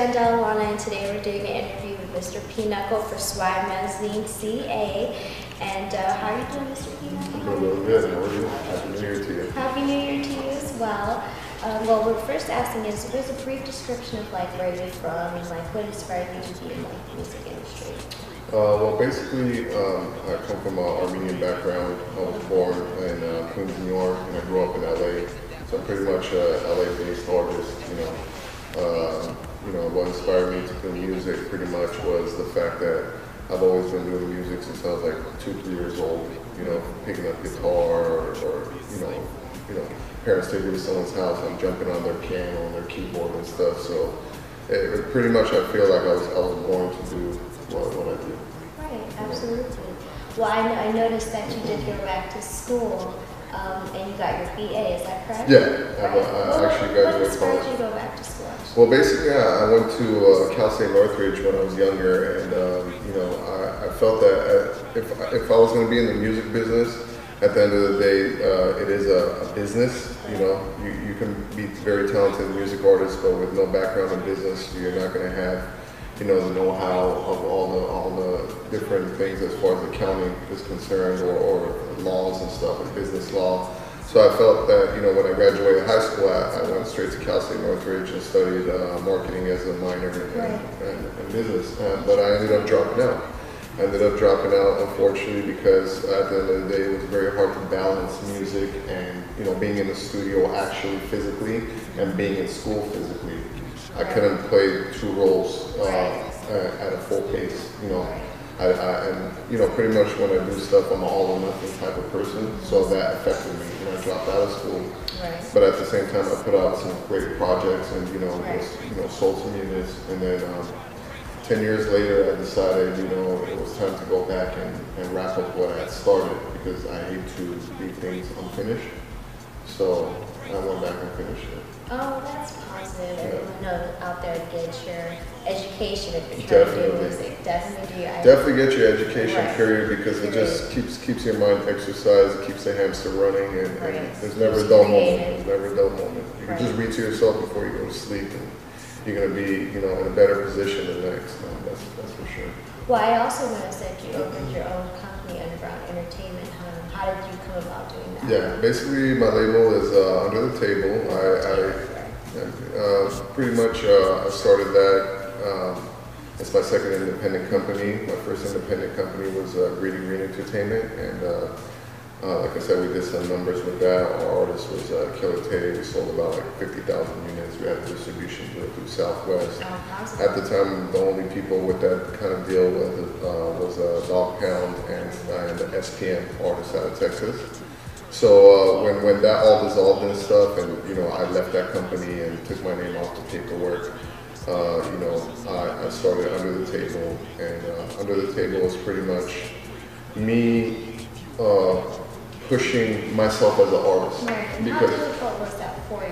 Delawana, and today we're doing an interview with Mr. PKNUCKLE for Swag Magazine CA. And how are you doing, Mr. PKNUCKLE? I'm doing good. How are you? Happy New Year to you. Happy New Year to you as well. Well, we're first asking is, there's a brief description of like where you're from and like what inspired you to be in like the music industry. Well, basically, I come from an Armenian background. I was born in Queens, New York, and I grew up in LA. So I'm pretty much a LA-based artist. What inspired me to do music pretty much was the fact that I've always been doing music since I was like 2-3 years old. Picking up guitar or parents take me to someone's house, I'm jumping on their piano and their keyboard and stuff. So it pretty much I feel like I was born to do what I do. Right, absolutely. Well, I noticed that you did go back to school and you got your BA, is that correct? Yeah, right. I actually graduated college. What inspired you to go back to school? Well, basically, I went to Cal State Northridge when I was younger, and I felt that if I was going to be in the music business, at the end of the day, it is a business. You can be very talented music artist, but with no background in business, you're not going to have the know-how of all the different things as far as accounting is concerned, or laws and stuff, and business law. So I felt that when I graduated high school, I went straight to Cal State Northridge and studied marketing as a minor and business. But I ended up dropping out. Unfortunately, because at the end of the day, it was very hard to balance music and being in the studio actually physically and being in school physically. I couldn't play two roles at a full pace. Pretty much when I do stuff, I'm an all or nothing type of person. So that affected me when I dropped out of school. Right. But at the same time, I put out some great projects and sold some units. And then 10 years later, I decided it was time to go back and wrap up what I had started, because I hate to leave things unfinished. So I went back and finished it. Oh, that's positive. Everyone out there get your education if you're trying to do music. Definitely do your Definitely get your education, period, because it just keeps your mind exercised, it keeps the hamster running, and there's never a dull moment. There's never a dull moment. You can just read to yourself before you go to sleep, and you're going to be in a better position than next. That's for sure. Well, I also noticed that you opened your own company, Underground Entertainment. How did you come about doing that? Yeah, basically my label is Under the Table. I started that. It's my second independent company. My first independent company was Greedy Green Entertainment, and like I said, we did some numbers with that. Our artist was Killer Tay. We sold about like 50,000 units. We had distribution through Southwest. At the time, the only people with that kind of deal was Dog Pound and SPM, artists out of Texas. So when that all dissolved and stuff, and I left that company and took my name off the paperwork, I started Under the Table, and Under the Table is pretty much me pushing myself as an artist. Right. And how difficult was that for you?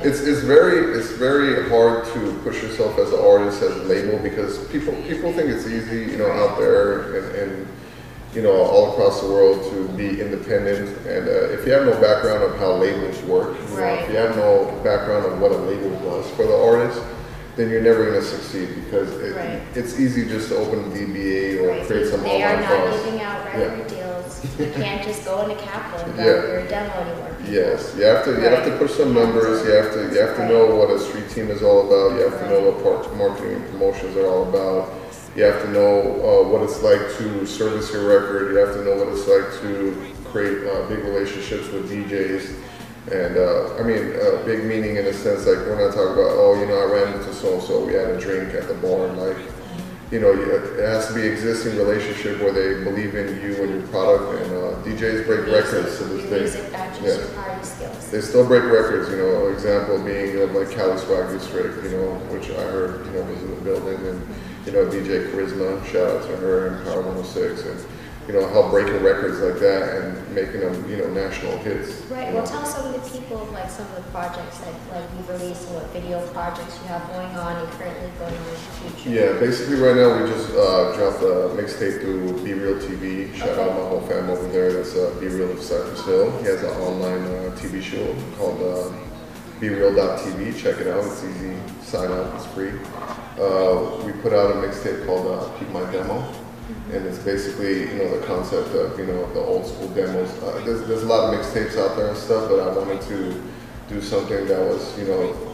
It's very hard to push yourself as an artist, as a label, because people think it's easy, out there and all across the world to be independent. And if you have no background of how labels work, if you have no background of what a label does for the artist, then you're never going to succeed, because it's easy just to open a DBA or create some online files. They are not giving out record deals. You can't just go into Capitol and go your demo anymore. Yes, you have to push some numbers. You have to know what a street team is all about. You have to know what marketing and promotions are all about. You have to know what it's like to service your record. You have to know what it's like to create big relationships with DJs. And big meaning in a sense, like we're not talking about, I ran into so-and-so, we had a drink at the bar, it has to be an existing relationship where they believe in you and your product, and DJs break records to this day. Music, not just your party skills. They still break records, example being like Cali Swag District, which I heard, was in the building, and, DJ Charisma, shout out to her, and Power 106, and, help breaking records like that and making them, national hits. Right. Well, tell some of the people of some of the projects that you've released and what video projects you have going on and currently going on in the future. Yeah, basically right now we just dropped a mixtape through Be Real TV. Shout out my whole fam over there. That's Be Real of Cypress Hill. He has an online TV show called BeReal.tv. Check it out. It's easy. Sign up. It's free. we put out a mixtape called Peak My Demo. And it's basically, the concept of, the old school demos. There's a lot of mixtapes out there and stuff, but I wanted to do something that was,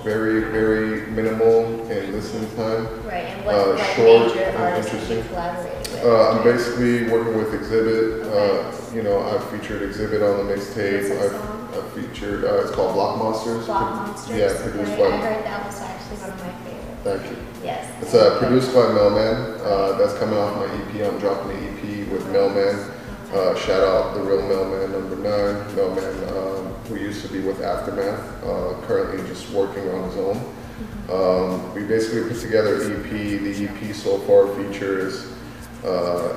very, very minimal in listening time. Right, and what short major and artists have interesting. you collaborated with? I'm basically working with Exhibit. Okay. I've featured Exhibit on the mixtape. What's that song? I've featured, it's called Block Monsters. Block Monsters? Yeah, produced right. by. I heard that was actually one of my favorites. Thank you. Yes. It's produced by Mailman. That's coming off my EP. I'm dropping the EP with Mailman. Shout out the real Mailman #9. Mailman, who used to be with Aftermath, currently just working on his own. We basically put together an EP. The EP so far features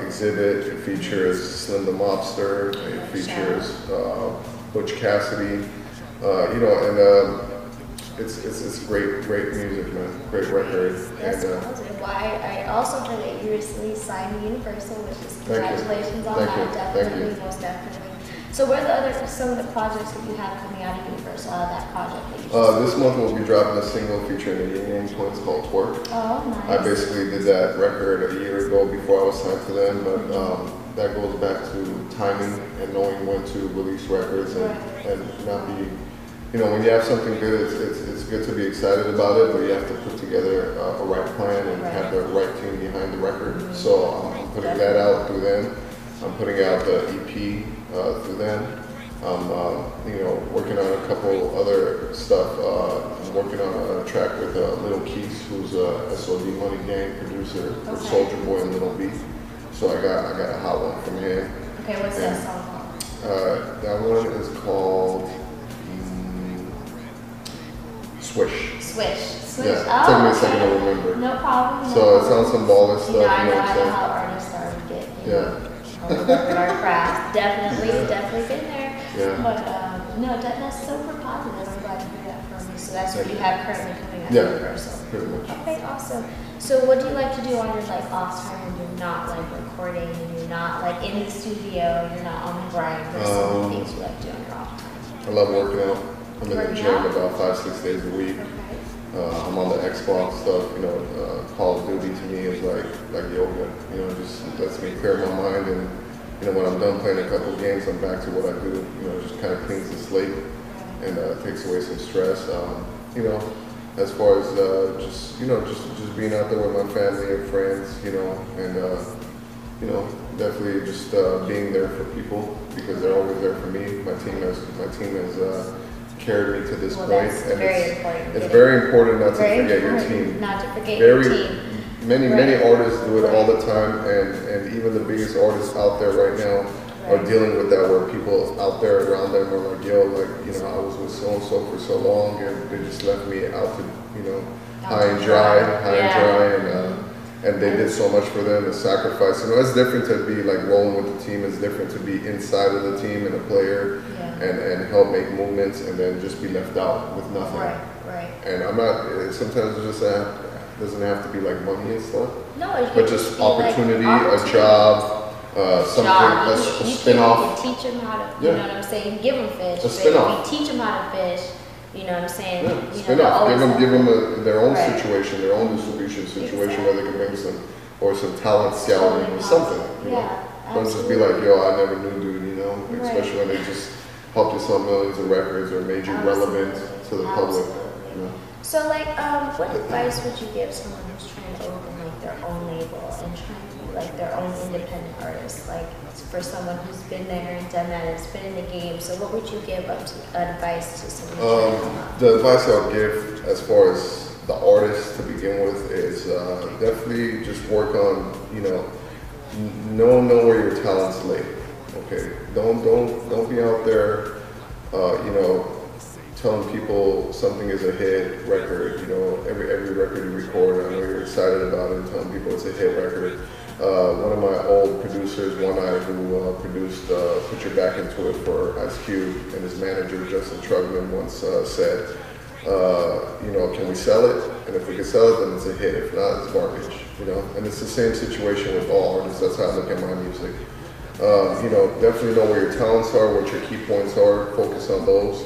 Exhibit. It features Slim the Mobster. It features Butch Cassidy. It's great music, man. Great record. That's and, positive. Well, I also heard that you recently signed to Universal, which is Thank you. congratulations on Thank that. you. Definitely, Thank you. most definitely. So, what are some of the projects that you have coming out of Universal? Out of that project that you just This month we'll be dropping a single featuring the Union Twins called Twerk. Oh, nice. I basically did that record a year ago before I was signed to them, but that goes back to timing and knowing when to release records and not be, when you have something good, it's good to be excited about it, but you have to put together a right plan and have the right team behind the record. So I'm putting that out through them. I'm putting out the EP through them. I'm, working on a couple other stuff. I'm working on a track with Little Keys, who's a SOD Money Gang producer for Soulja Boy and Little B. So I got a hot one from him. Okay, what's that song called? That one is called Swish. Swish. Yeah, Oh, took me a second to remember. No problem. So it sounds symbolic stuff, I you know know what I'm saying? how artists are. We get, Yeah. our craft. Definitely been there. Yeah. But that's super positive. I'm glad to hear that from you. So that's what you have currently coming out of Yeah, Universal. pretty much. Okay, awesome. So what do you like to do on your off time when you're not recording and you're not in the studio, you're not on the grind? What are some of the things you like to do on your off time? I love working out. I'm in the Working gym out? about 5-6 days a week. Okay. I'm on the Xbox stuff. Call of Duty to me is like yoga. Just lets me clear my mind, and when I'm done playing a couple games, I'm back to what I do. Just kind of cleans the slate and takes away some stress. As far as just being out there with my family and friends, and definitely just being there for people because they're always there for me. My team has carried me to this point, That's and very important. it's very important not to forget your team. Not to forget your team. Many artists do it all the time, and even the biggest artists out there right now are dealing with that, where people out there around them are like, yo, I was with so and so for so long, and they just left me out to high and dry, and they did so much for them and sacrifice. It's different to be rolling with the team. It's different to be inside of the team and a player and help make movements, and then just be left out with nothing. Right. And I'm not. Sometimes it just doesn't have to be money and stuff. No, it but just opportunity, opportunity, a job, something, a spin-off. You teach them how to, you know what I'm saying? Give them fish. A spin-off. You teach them how to fish. You know what I'm saying? Yeah, spin-off. Give them their own situation, their own distribution situation, where they can bring some talent scouting or something. Don't just be like, yo, I never knew dude, especially when they just helped you sell millions of records or made you relevant to the public. So, what advice would you give someone who's trying to open their own label and trying to be their own independent artist? For someone who's been there and done that, has been in the game. So, what would you give advice to someone? The advice I'll give, as far as the artist to begin with, is definitely just work on know where your talents lay. Okay, don't be out there, telling people something is a hit record. Every record you record, I know you're excited about it, and telling people it's a hit record. One of my old producers, One Eye, who produced "Put Your Back Into It" for Ice Cube, and his manager Justin Trugman once said, can we sell it? And if we can sell it, then it's a hit. If not, it's garbage. And it's the same situation with all artists. That's how I look at my music. Definitely know where your talents are, what your key points are. Focus on those.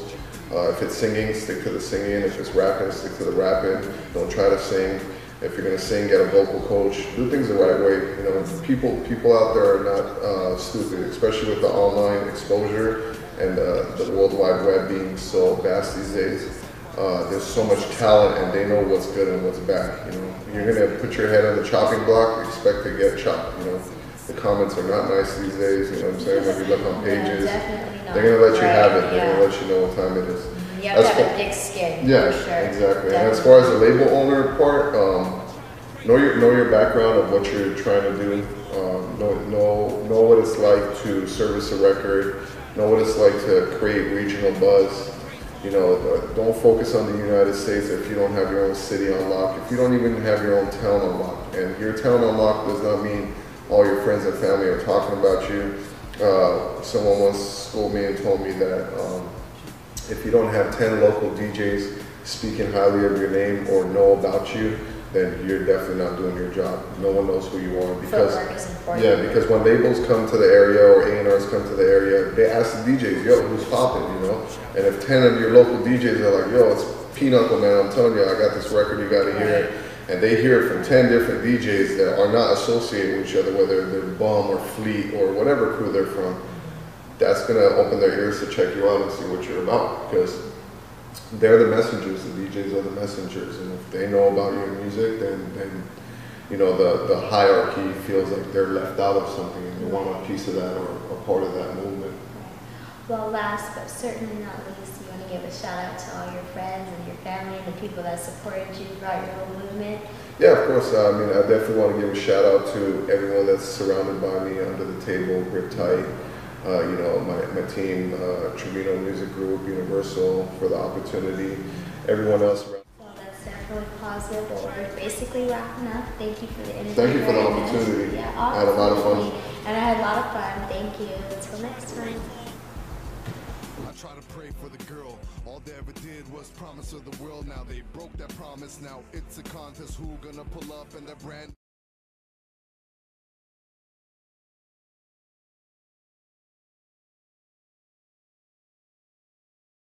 If it's singing, stick to the singing. If it's rapping, stick to the rapping. Don't try to sing. If you're gonna sing, get a vocal coach. Do things the right way. You know, people out there are not stupid, especially with the online exposure and the World Wide Web being so vast these days. There's so much talent, and they know what's good and what's bad. You know, you're gonna put your head on the chopping block, expect to get chopped. You know, the comments are not nice these days. You know what I'm saying? When you look on pages, they're gonna let you have it. They're gonna let you know what time it is. You have to have a thick skin. Yeah, for sure. exactly. Definitely. And as far as the label owner part, know your background of what you're trying to do. Know what it's like to service a record. Know what it's like to create regional buzz. You know, don't focus on the United States if you don't have your own city on lock. If you don't even have your own town on lock, and your town on lock does not mean all your friends and family are talking about you. Someone once schooled me and told me that if you don't have 10 local DJs speaking highly of your name or know about you, then you're definitely not doing your job. No one knows who you are because because when labels come to the area or A&Rs come to the area, they ask the DJs, yo, who's popping, you know? And if 10 of your local DJs are like, yo, it's PKNUCKLE, man, I'm telling you, I got this record, you gotta hear it. And they hear it from 10 different DJs that are not associated with each other, whether they're Bum or Fleet or whatever crew they're from. That's gonna open their ears to check you out and see what you're about, because they're the messengers. The DJs are the messengers, and if they know about your music, then you know the hierarchy feels like they're left out of something, and they want a piece of that or a part of that movement. Well, last but certainly not least, you want to give a shout out to all your friends and your family and the people that supported you throughout your whole movement. Yeah, of course. I mean, I definitely want to give a shout out to everyone that's surrounded by me under the table, grip tight. You know, my team, Trevino Music Group, Universal, for the opportunity, everyone else around. Well, that's definitely positive, but we're basically wrapping up. Thank you for the interview. Thank you for the opportunity. Yeah, I had a lot of fun. And I had a lot of fun. Thank you. Until next time. I try to pray for the girl. All they ever did was promise her the world. Now they broke that promise. Now it's a contest. Who gonna pull up in their brand